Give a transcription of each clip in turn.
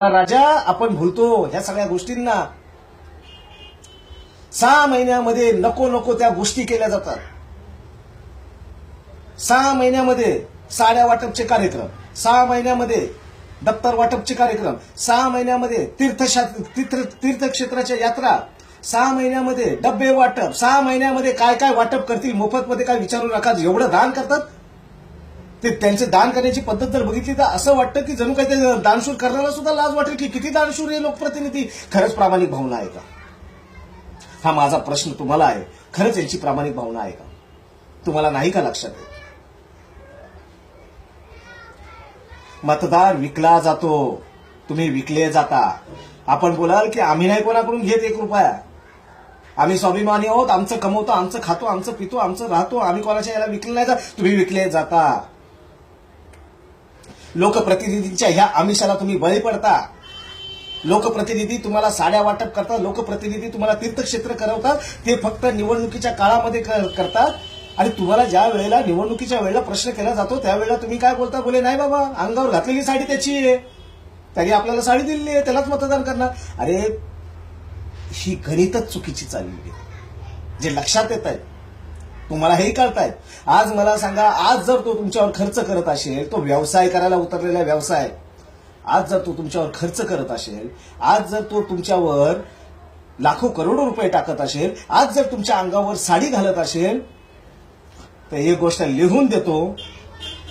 राजा आपण भूलतो ह्या सगळ्या गोष्टींना. 6 महिन्यामध्ये नको नको त्या गोष्टी केल्या जातात. 6 महिन्यामध्ये साड्या वाटपचे कार्यक्रम, 6 महिन्यामध्ये दप्तर वाटपचे कार्यक्रम, 6 महिन्यामध्ये तीर्थक्षेत्राच्या यात्रा, 6 महिन्यामध्ये डब्बे वाटप, 6 महिन्यामध्ये काय काय वाटप करतील मोफतमध्ये काय विचारू नका. एवढं दान करतात ते. त्यांचे दान करण्याची पद्धत जर बघितली तर असं वाटतं की जणू काही ते दानशूर करण्याला सुद्धा लाज वाटेल की किती दानशूर हे लोकप्रतिनिधी. खरंच प्रामाणिक भावना आहे का? हा माझा प्रश्न तुम्हाला आहे. खरंच यांची प्रामाणिक भावना आहे का? तुम्हाला नाही का लक्षात येत? मतदार विकला जातो, तुम्ही विकले जाता. आपण बोलाल की आम्ही नाही कोणाकडून घेत 1 रुपया, आम्ही स्वाभिमानी आहोत, आमचं कमवतो, आमचं खातो, आमचं पितो, आमचं राहतो, आम्ही कोणाच्या याला विकले नाही जात. तुम्ही विकले जाता. लोकप्रतिनिधींच्या ह्या आमिषाला तुम्ही बळी पडता. लोकप्रतिनिधी तुम्हाला साड्या वाटप करतात, लोकप्रतिनिधी तुम्हाला तीर्थक्षेत्र करवतात. ते फक्त निवडणुकीच्या काळामध्ये करतात. आणि तुम्हाला ज्या वेळेला निवडणुकीच्या वेळेला प्रश्न केला जातो त्यावेळेला तुम्ही काय बोलता? बोले नाही बाबा, अंगावर घातलेली साडी त्याची आहे, त्याने आपल्याला साडी दिलेली आहे, त्यालाच मतदान करणार. अरे ही गणितच चुकीची चालली आहे, जे लक्षात येत आहे. तुम्हाला हेही कळतायत. आज मला सांगा, आज जर तो तुमच्यावर खर्च करत असेल, तो व्यवसाय करायला उतरलेला व्यवसाय, आज जर तो तुमच्यावर खर्च करत असेल, आज जर तो तुमच्यावर लाखो करोडो रुपये टाकत असेल, आज जर तुमच्या अंगावर साडी घालत असेल, तर ही गोष्ट लिहून देतो.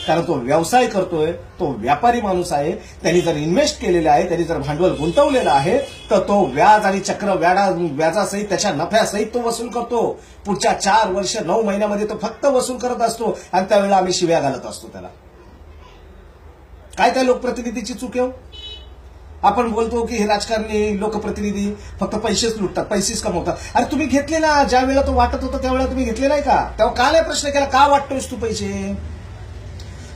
कारण तो व्यवसाय करतोय, तो व्यापारी माणूस आहे. त्यांनी जर इन्व्हेस्ट केलेलं आहे, त्यांनी जर भांडवल गुंतवलेलं आहे, तर तो व्याज आणि चक्र व्याजासहित त्याच्या नफ्यासहित तो वसूल करतो. पुढच्या 4 वर्ष 9 महिन्यामध्ये तो फक्त वसूल करत असतो. आणि त्यावेळेला आम्ही शिव्या घालत असतो त्याला. काय त्या लोकप्रतिनिधीची चूक आहे? आपण बोलतो की हे राजकारणी लोकप्रतिनिधी फक्त पैसेच लुटतात, पैसेच कमवतात. अरे तुम्ही घेतले ना, ज्या वेळेला तो वाटत होता त्यावेळेला तुम्ही घेतले नाही का? तेव्हा का नाही प्रश्न केला? का वाटतोयस तू पैसे?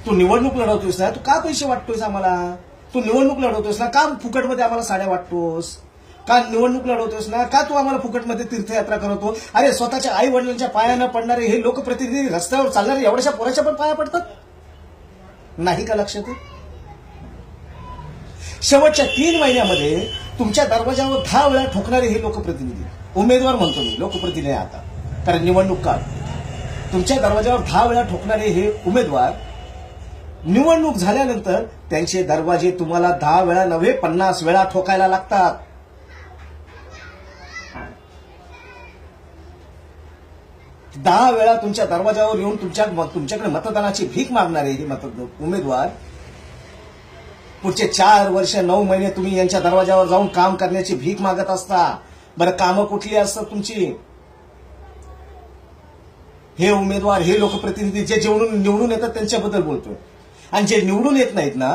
तू निवडणूक लढवतोयस ना, तू का पैसे वाटतोयस आम्हाला? तू निवडणूक लढवतोयस ना, का फुकटमध्ये आम्हाला साड्या वाटतोस? का निवडणूक लढवतोयस ना, का तू आम्हाला फुकटमध्ये तीर्थयात्रा करवतो? अरे स्वतःच्या आई वडिलांच्या पाया न पडणारे हे लोकप्रतिनिधी रस्त्यावर चालणारे एवढ्याशा पोराच्या पण पाया पडतात. नाही का लक्षात? शेवटच्या 3 महिन्यामध्ये तुमच्या दरवाजावर 10 वेळा ठोकणारे हे लोकप्रतिनिधी, उमेदवार म्हणतो मी, लोकप्रतिनिधी आता, कारण निवडणूक काळ. तुमच्या दरवाजावर 10 वेळा ठोकणारे हे उमेदवार निवडणूक झाल्यानंतर त्यांचे दरवाजे तुम्हाला 10 वेळा नव्हे 50 वेळा ठोकायला लागतात. दहा वेळा तुमच्या दरवाजावर येऊन तुमच्याकडे मतदानाची भीक मागणारे हे उमेदवार पुढचे 4 वर्ष 9 महिने तुम्ही यांच्या दरवाजावर जाऊन काम करण्याची भीक मागत असता. बरं कामं कुठली असतात तुमची? हे उमेदवार, हे लोकप्रतिनिधी जे निवडून येतात त्यांच्याबद्दल बोलतोय. आणि जे निवडून येत नाहीत ना,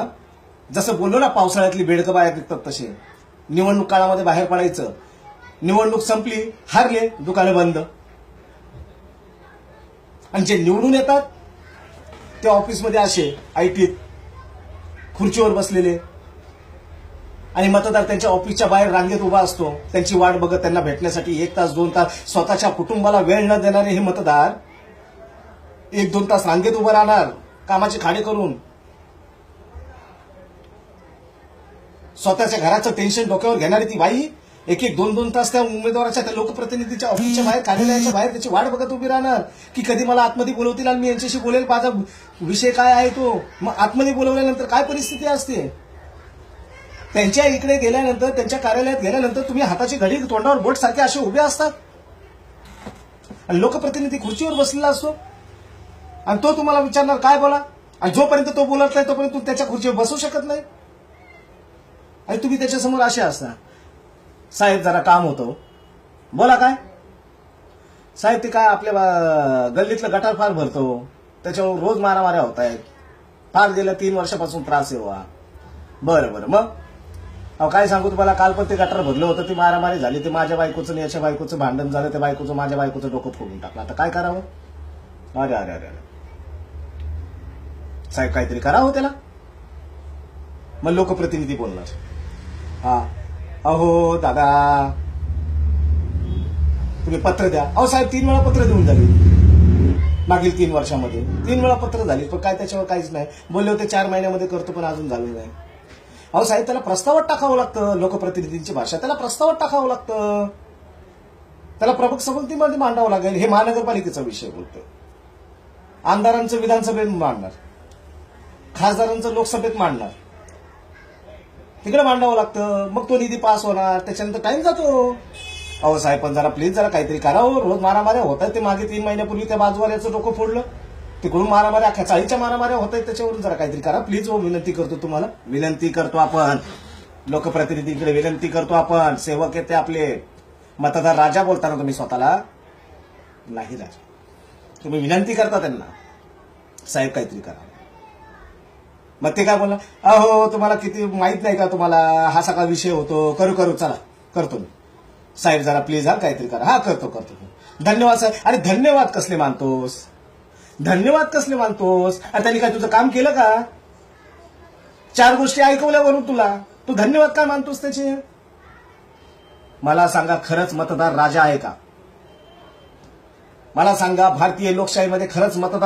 जसं बोललो ना पावसाळ्यातली बेडकं बाहेर निघतात तसे, निवडणूक काळामध्ये बाहेर पडायचं. निवडणूक संपली, हारले, दुकानं बंद. आणि जे निवडून येतात ते ऑफिसमध्ये असे आयटीत खुर्चीवर बसलेले, आणि मतदार त्यांच्या ऑफिसच्या बाहेर रांगेत उभा असतो त्यांची वाट बघत, त्यांना भेटण्यासाठी 1 तास 2 तास. स्वतःच्या कुटुंबाला वेळ न देणारे हे मतदार 1-2 तास रांगेत उभं राहणार कामाचे खाडे करून. स्वतःच्या घराचं टेन्शन डोक्यावर घेणारी ती बाई 1-1, 2-2 तास त्या उमेदवाराच्या, त्या लोकप्रतिनिधीच्या ऑफिसच्या बाहेर, कार्यालयाच्या बाहेर त्याची वाट बघत उभी राहणार की कधी मला आतमध्ये बोलवतील आणि मी यांच्याशी बोलेल, माझा विषय काय आहे तो. मग आतमध्ये बोलवल्यानंतर काय परिस्थिती असते? त्यांच्या इकडे गेल्यानंतर, त्यांच्या कार्यालयात गेल्यानंतर तुम्ही हाताची घडी तोंडावर बोट सारखे असे उभे असतात. आणि लोकप्रतिनिधी खुर्चीवर बसलेला असतो आणि तो तुम्हाला विचारणार काय बोला. आणि जोपर्यंत तो बोलत नाही तोपर्यंत तुम्ही त्याच्या खुर्चीवर बसू शकत नाही. आणि तुम्ही त्याच्यासमोर असे असता, साहेब जरा काम होतं, बोला काय? साहेब ते काय आपल्या गल्लीतलं गटार फार भरतो, त्याच्यावर रोज मारामाऱ्या होत आहेत, फार गेल्या 3 वर्षापासून त्रास आहे. बरं बरं, मग अहो काय सांगू तुम्हाला, काल पण ते गटार भरलं होतं, ती मारामारी झाली, ते माझ्या बायकोचं आणि याच्या बायकोचं भांडण झालं, त्या बायकोचं माझ्या बायकोचं डोकं फोडून टाकलं. आता काय करावं? अरे अरे अरे अरे साहेब काहीतरी करावं त्याला. मग लोकप्रतिनिधी बोलणार, हा अहो दादा तुम्ही पत्र द्या. अहो साहेब 3 वेळा पत्र देऊन झाली मागील 3 वर्षामध्ये, 3 वेळा पत्र झाली, पण काय त्याच्यावर काहीच नाही. बोलले होते 4 महिन्यामध्ये करतो, पण अजून झालं नाही. अहो साहेब, त्याला प्रस्तावात टाकावं लागतं. लोकप्रतिनिधींची भाषा त्याला प्रस्तावात टाकावं लागतं. त्याला प्रमुख समितीमध्ये मांडावं लागेल. हे महानगरपालिकेचा विषय बोलतोय. आमदारांचं विधानसभेत मांडणार, खासदारांचं लोकसभेत मांडणार, तिकडे मांडावं लागतं. मग तो निधी पास होणार, त्याच्यानंतर टाइम जातो. अहो साहेब, पण जरा प्लीज जरा काहीतरी करावं. रोज मारामाऱ्या होत आहेत. ते मागे 3 महिन्यापूर्वी त्या बाजूवाल्याचं डोकं फोडलं, तिकडून मारामाऱ्या, अख्ख्या चाळीच्या मारामाऱ्या होत आहेत. त्याच्यावरून जरा काहीतरी करा प्लीज. हो, विनंती करतो तुम्हाला, विनंती करतो. आपण लोकप्रतिनिधींकडे विनंती करतो. आपण सेवक आहेत ते आपले. मतदार राजा बोलताना तुम्ही स्वतःला नाही राजा, तुम्ही विनंती करता त्यांना, साहेब काहीतरी करा. मग ते काय बोलला, अहो तुम्हाला किती माहित नाही का, तुम्हाला हा सगळा विषय होतो. करू चला, करतो मी साहेब, जरा प्लीज हा काहीतरी करा. हा करतो. धन्यवाद साहेब. अरे धन्यवाद कसले मानतोस, धन्यवाद कसले मानतोस? अरे त्यांनी काय तुझं काम केलं का? 4 गोष्टी ऐकवल्यावरून तुला तू धन्यवाद काय मानतोस त्याचे? मला सांगा, खरंच मतदार राजा आहे का? मला सांगा, भारतीय लोकशाहीमध्ये खरंच मतदार